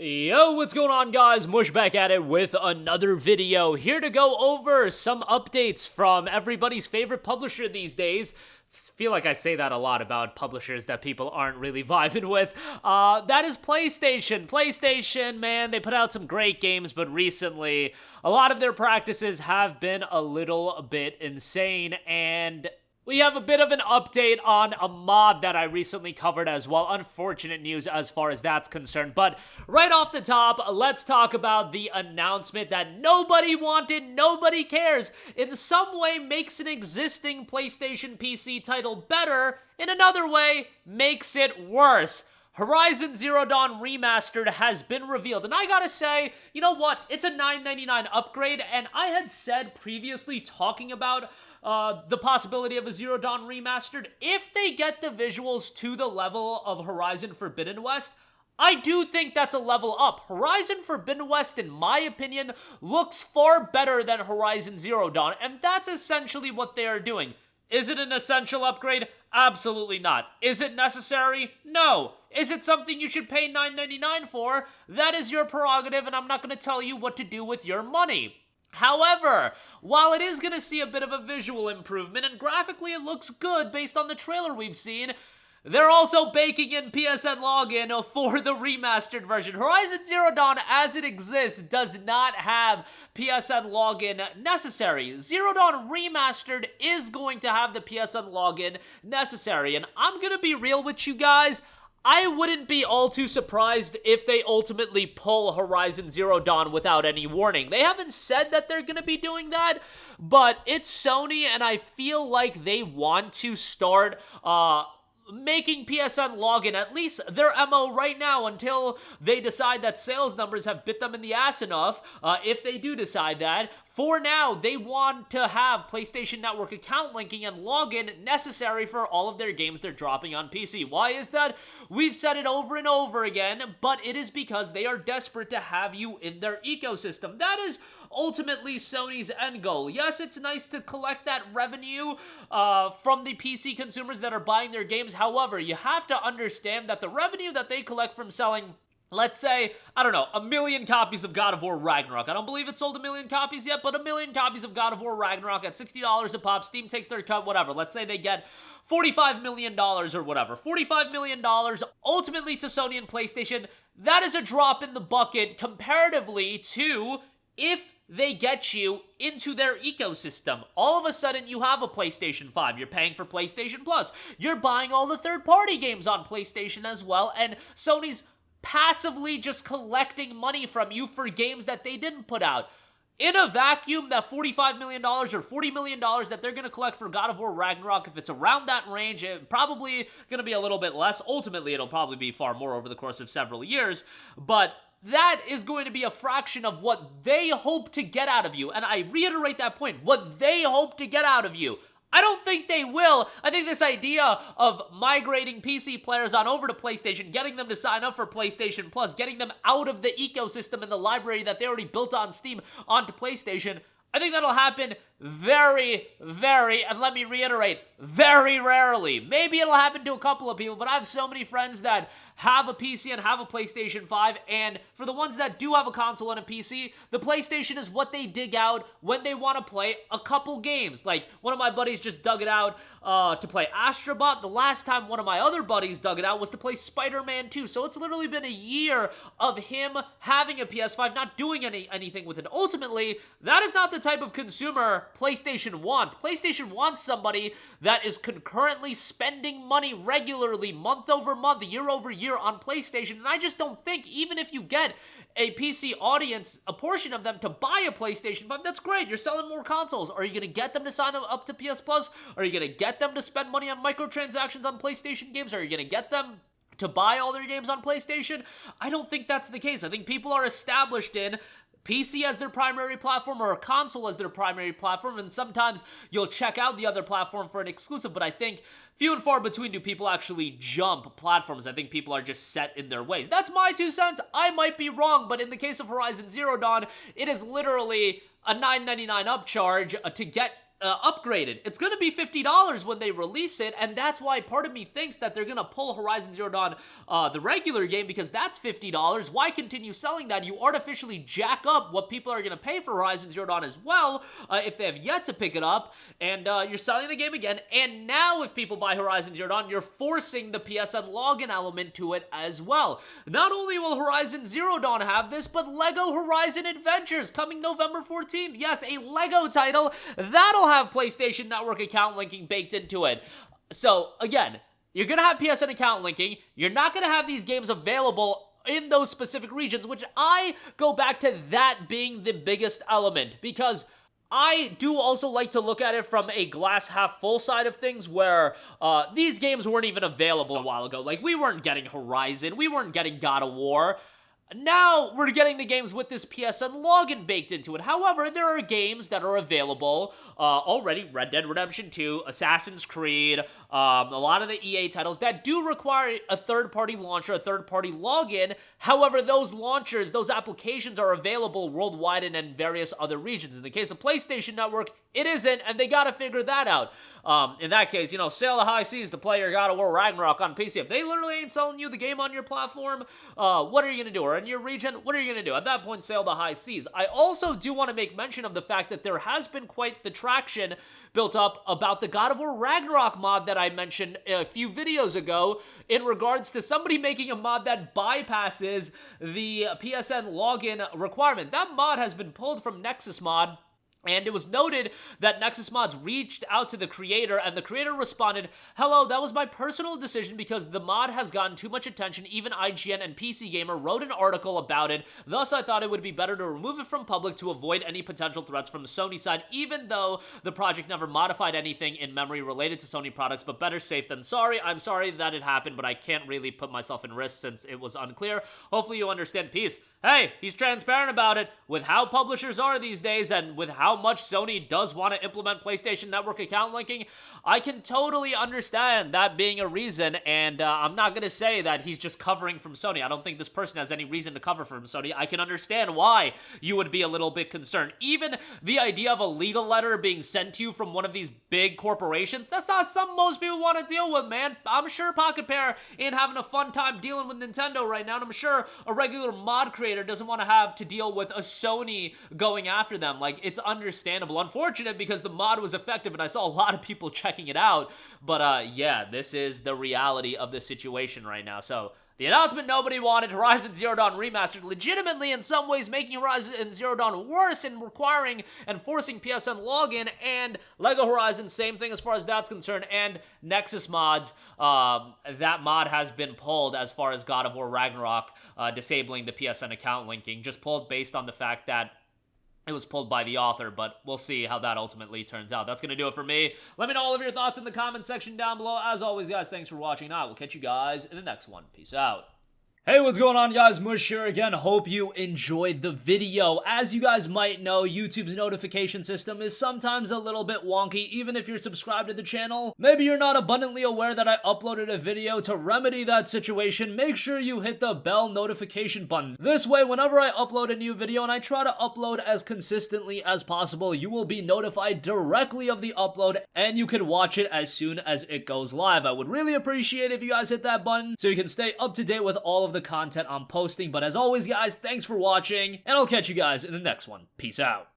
Yo, what's going on, guys? Mush back at it with another video. Here to go over some updates from everybody's favorite publisher these days. Feel like I say that a lot about publishers that people aren't really vibing with. That is PlayStation. PlayStation, man, they put out some great games, but recently, a lot of their practices have been a little bit insane, and we have a bit of an update on a mod that I recently covered as well. Unfortunate news as far as that's concerned. But right off the top, let's talk about the announcement that nobody wanted, nobody cares. In some way, makes an existing PlayStation PC title better. In another way, makes it worse. Horizon Zero Dawn Remastered has been revealed, and I gotta say, you know what? It's a $9.99 upgrade, and I had said previously, talking about the possibility of a Zero Dawn Remastered, if they get the visuals to the level of Horizon Forbidden West, I do think that's a level up. Horizon Forbidden West, in my opinion, looks far better than Horizon Zero Dawn, and that's essentially what they are doing. Is it an essential upgrade? Absolutely not. Is it necessary? No. Is it something you should pay $9.99 for? That is your prerogative, and I'm not going to tell you what to do with your money. However, while it is going to see a bit of a visual improvement, and graphically it looks good based on the trailer we've seen, they're also baking in PSN login for the remastered version. Horizon Zero Dawn, as it exists, does not have PSN login necessary. Zero Dawn Remastered is going to have the PSN login necessary, and I'm going to be real with you guys. I wouldn't be all too surprised if they ultimately pull Horizon Zero Dawn without any warning. They haven't said that they're going to be doing that, but it's Sony, and I feel like they want to start making PSN login at least their MO right now until they decide that sales numbers have bit them in the ass enough. If they do decide that, for now, they want to have PlayStation Network account linking and login necessary for all of their games they're dropping on PC. Why is that? We've said it over and over again, but it is because they are desperate to have you in their ecosystem. That is ultimately Sony's end goal. Yes, it's nice to collect that revenue from the PC consumers that are buying their games. However, you have to understand that the revenue that they collect from selling, let's say, I don't know, 1 million copies of God of War Ragnarok. I don't believe it sold 1 million copies yet, but 1 million copies of God of War Ragnarok at $60 a pop. Steam takes their cut, whatever. Let's say they get $45 million or whatever. $45 million ultimately to Sony and PlayStation. That is a drop in the bucket comparatively to if they get you into their ecosystem. All of a sudden, you have a PlayStation 5. You're paying for PlayStation Plus. You're buying all the third-party games on PlayStation as well, and Sony's passively just collecting money from you for games that they didn't put out. In a vacuum, that $45 million or $40 million that they're going to collect for God of War Ragnarok, if it's around that range, it's probably going to be a little bit less. Ultimately, it'll probably be far more over the course of several years, but that is going to be a fraction of what they hope to get out of you. And I reiterate that point, what they hope to get out of you. I don't think they will. I think this idea of migrating PC players on over to PlayStation, getting them to sign up for PlayStation Plus, getting them out of the ecosystem and the library that they already built on Steam onto PlayStation, I think that'll happen very, and let me reiterate, very rarely. Maybe it'll happen to a couple of people, but I have so many friends that have a PC and have a PlayStation 5, and for the ones that do have a console and a PC, the PlayStation is what they dig out when they want to play a couple games. Like, one of my buddies just dug it out to play Astrobot. The last time one of my other buddies dug it out was to play Spider-Man 2, so it's literally been a year of him having a PS5, not doing anything with it. Ultimately, that is not the type of consumer PlayStation wants. PlayStation wants somebody that is concurrently spending money regularly, month over month, year over year on PlayStation, and I just don't think, even if you get a PC audience, a portion of them to buy a PlayStation 5, that's great, you're selling more consoles. Are you going to get them to sign up to PS Plus? Are you going to get them to spend money on microtransactions on PlayStation games? Are you going to get them to buy all their games on PlayStation? I don't think that's the case. I think people are established in PC as their primary platform or a console as their primary platform, and sometimes you'll check out the other platform for an exclusive, but I think few and far between do people actually jump platforms. I think people are just set in their ways. That's my 2 cents. I might be wrong, but in the case of Horizon Zero Dawn, it is literally a $9.99 upcharge to get upgraded. It's gonna be $50 when they release it, and that's why part of me thinks that they're gonna pull Horizon Zero Dawn, the regular game, because that's $50. Why continue selling that? You artificially jack up what people are gonna pay for Horizon Zero Dawn as well, if they have yet to pick it up, and you're selling the game again, and now if people buy Horizon Zero Dawn, you're forcing the PSN login element to it as well. Not only will Horizon Zero Dawn have this, but LEGO Horizon Adventures coming November 14th. Yes, a LEGO title that'll have PlayStation Network account linking baked into it. So again, you're gonna have PSN account linking. You're not gonna have these games available in those specific regions, which I go back to that being the biggest element, because I do also like to look at it from a glass half full side of things, where these games weren't even available a while ago. Like, we weren't getting Horizon, we weren't getting God of War. Now we're getting the games with this PSN login baked into it. However, there are games that are available already. Red Dead Redemption 2, Assassin's Creed, a lot of the EA titles that do require a third-party launcher, a third-party login. However, those launchers, those applications are available worldwide and in various other regions. In the case of PlayStation Network, it isn't, and they gotta figure that out. In that case, sail the high seas to play your God of War Ragnarok on PC. If they literally ain't selling you the game on your platform, what are you gonna do? Or in your region, what are you gonna do? At that point, sail the high seas. I also do want to make mention of the fact that there has been quite the traction built up about the God of War Ragnarok mod that I mentioned a few videos ago, in regards to somebody making a mod that bypasses the PSN login requirement. That mod has been pulled from Nexus Mod. And it was noted that Nexus Mods reached out to the creator, and the creator responded, "Hello, that was my personal decision because the mod has gotten too much attention. Even IGN and PC Gamer wrote an article about it. Thus, I thought it would be better to remove it from public to avoid any potential threats from the Sony side, even though the project never modified anything in memory related to Sony products, but better safe than sorry. I'm sorry that it happened, but I can't really put myself in risk since it was unclear. Hopefully you understand. Peace." Hey, he's transparent about it. With how publishers are these days, and with how much Sony does want to implement PlayStation Network account linking, I can totally understand that being a reason, and I'm not going to say that he's just covering from Sony. I don't think this person has any reason to cover from Sony. I can understand why you would be a little bit concerned. Even the idea of a legal letter being sent to you from one of these big corporations, that's not something most people want to deal with, man. I'm sure Pocket Pair ain't having a fun time dealing with Nintendo right now, and I'm sure a regular mod creator doesn't want to have to deal with a Sony going after them. Like, it's understandable. Unfortunate, because the mod was effective and I saw a lot of people checking it out. But yeah, this is the reality of the situation right now. So the announcement nobody wanted, Horizon Zero Dawn Remastered, legitimately in some ways making Horizon Zero Dawn worse and requiring and forcing PSN login, and LEGO Horizon, same thing as far as that's concerned, and Nexus Mods, that mod has been pulled as far as God of War Ragnarok, disabling the PSN account linking, just pulled based on the fact that it was pulled by the author, but we'll see how that ultimately turns out. That's going to do it for me. Let me know all of your thoughts in the comment section down below. As always, guys, thanks for watching. I will catch you guys in the next one. Peace out. Hey, what's going on, guys? Mush here again. Hope you enjoyed the video. As you guys might know, YouTube's notification system is sometimes a little bit wonky, even if you're subscribed to the channel. Maybe you're not abundantly aware that I uploaded a video. To remedy that situation, make sure you hit the bell notification button. This way, whenever I upload a new video, and I try to upload as consistently as possible, you will be notified directly of the upload, and you can watch it as soon as it goes live. I would really appreciate if you guys hit that button so you can stay up to date with all of the content I'm posting. But as always, guys, thanks for watching, and I'll catch you guys in the next one. Peace out.